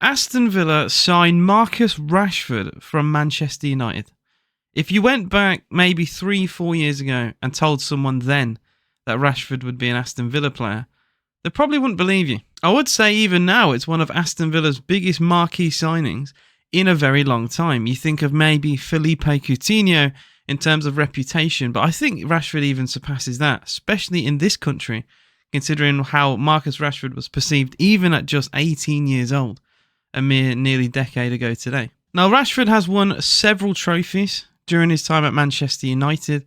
Aston Villa signed Marcus Rashford from Manchester United. If you went back maybe 3-4 years ago and told someone then that Rashford would be an Aston Villa player, they probably wouldn't believe you. I would say even now it's one of Aston Villa's biggest marquee signings in a very long time. You think of maybe Felipe Coutinho in terms of reputation, but I think Rashford even surpasses that, especially in this country, considering how Marcus Rashford was perceived even at just 18 years old, a mere nearly decade ago today. Now, Rashford has won several trophies during his time at Manchester United,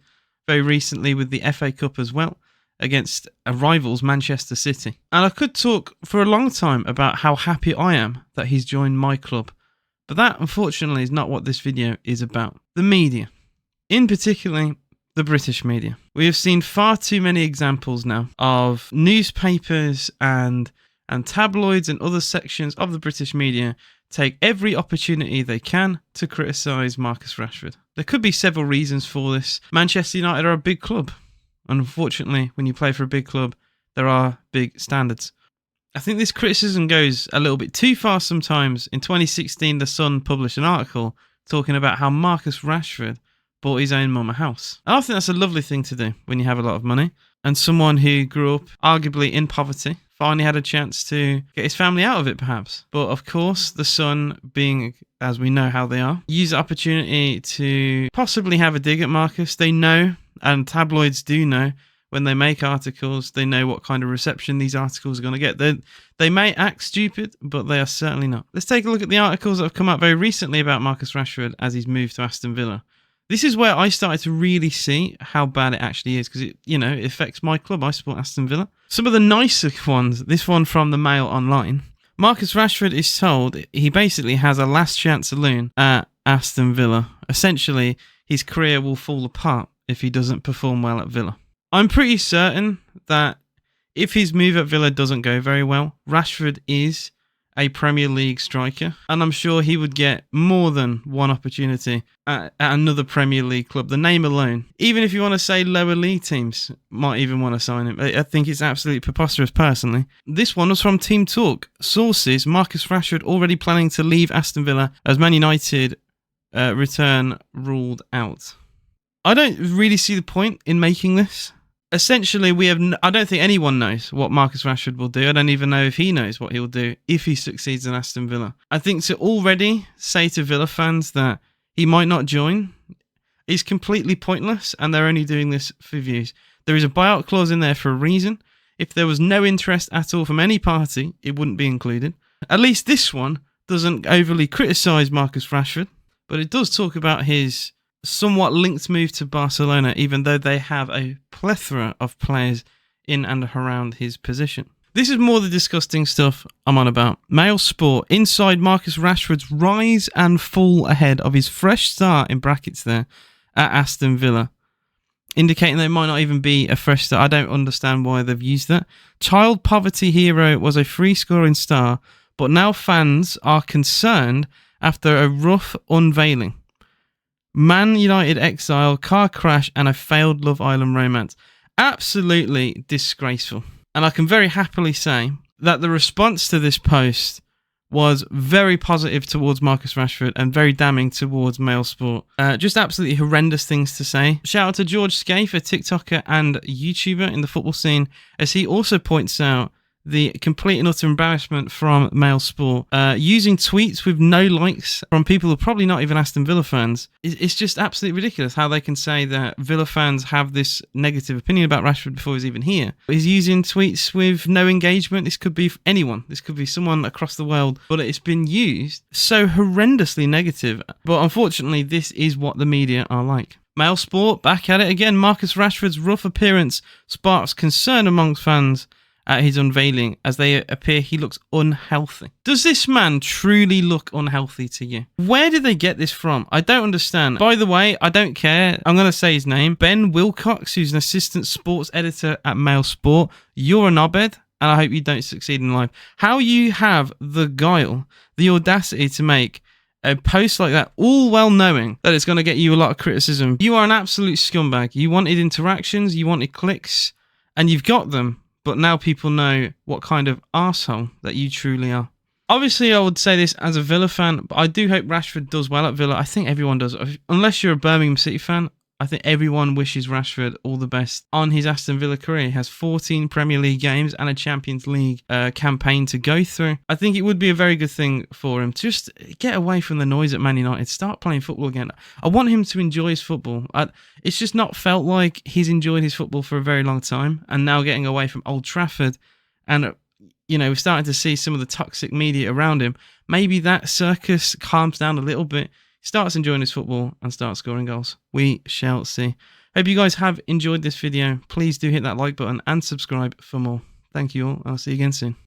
very recently with the FA Cup as well, against rivals Manchester City. And I could talk for a long time about how happy I am that he's joined my club, but that unfortunately is not what this video is about. The media, in particular the British media. We have seen far too many examples now of newspapers and tabloids and other sections of the British media take every opportunity they can to criticise Marcus Rashford. There could be several reasons for this. Manchester United are a big club. Unfortunately, when you play for a big club, there are big standards. I think this criticism goes a little bit too far sometimes. In 2016, The Sun published an article talking about how Marcus Rashford bought his own mum a house. And I think that's a lovely thing to do when you have a lot of money. And someone who grew up arguably in poverty finally had a chance to get his family out of it, perhaps. But of course, The Sun, being as we know how they are, use the opportunity to possibly have a dig at Marcus. They know, and tabloids do know, when they make articles, they know what kind of reception these articles are going to get. They may act stupid, but they are certainly not. Let's take a look at the articles that have come out very recently about Marcus Rashford as he's moved to Aston Villa. This is where I started to really see how bad it actually is, because it affects my club. I support Aston Villa. Some of the nicer ones, this one from the Mail Online. Marcus Rashford is told he basically has a last chance saloon at Aston Villa. Essentially, his career will fall apart if he doesn't perform well at Villa. I'm pretty certain that if his move at Villa doesn't go very well, Rashford is a Premier League striker, and I'm sure he would get more than one opportunity at another Premier League club. The name alone, even if you want to say lower league teams might even want to sign him. I think it's absolutely preposterous personally. This one was from Team Talk. Sources, Marcus Rashford already planning to leave Aston Villa as Man United return ruled out. I don't really see the point in making this. Essentially, I don't think anyone knows what Marcus Rashford will do. I don't even know if he knows what he'll do if he succeeds in Aston Villa. I think to already say to Villa fans that he might not join is completely pointless, and they're only doing this for views. There is a buyout clause in there for a reason. If there was no interest at all from any party, it wouldn't be included. At least this one doesn't overly criticise Marcus Rashford, but it does talk about his somewhat linked move to Barcelona, even though they have a plethora of players in and around his position. This is more the disgusting stuff I'm on about. Mail Sport, inside Marcus Rashford's rise and fall ahead of his fresh start, in brackets there, at Aston Villa, indicating there might not even be a fresh start. I don't understand why they've used that. Child poverty hero was a free-scoring star, but now fans are concerned after a rough unveiling. Man United exile, car crash, and a failed Love Island romance. Absolutely disgraceful. And I can very happily say that the response to this post was very positive towards Marcus Rashford and very damning towards Mail Sport. Just absolutely horrendous things to say. Shout out to George Scaife, a TikToker and YouTuber in the football scene, as he also points out the complete and utter embarrassment from Mail Sport, using tweets with no likes from people who are probably not even Aston Villa fans. It's just absolutely ridiculous how they can say that Villa fans have this negative opinion about Rashford before he's even here. He's using tweets with no engagement. This could be anyone. This could be someone across the world, but it's been used so horrendously negative. But unfortunately, this is what the media are like. Mail Sport, back at it again. Marcus Rashford's rough appearance sparks concern amongst fans at his unveiling, as they appear he looks unhealthy. Does this man truly look unhealthy to you? Where did they get this from? I don't understand. By the way, I don't care. I'm going to say his name. Ben Wilcox, who's an assistant sports editor at Mail Sport. You're a knobhead, and I hope you don't succeed in life. How you have the guile, the audacity to make a post like that, all well knowing that it's going to get you a lot of criticism. You are an absolute scumbag. You wanted interactions, you wanted clicks, and you've got them. But now people know what kind of arsehole that you truly are. Obviously, I would say this as a Villa fan, but I do hope Rashford does well at Villa. I think everyone does. Unless you're a Birmingham City fan, I think everyone wishes Rashford all the best on his Aston Villa career. He has 14 Premier League games and a Champions League campaign to go through. I think it would be a very good thing for him to just get away from the noise at Man United, start playing football again. I want him to enjoy his football. It's just not felt like he's enjoyed his football for a very long time, and now getting away from Old Trafford and we're starting to see some of the toxic media around him. Maybe that circus calms down a little bit, starts enjoying his football and starts scoring goals. We shall see. Hope you guys have enjoyed this video. Please do hit that like button and subscribe for more. Thank you all. I'll see you again soon.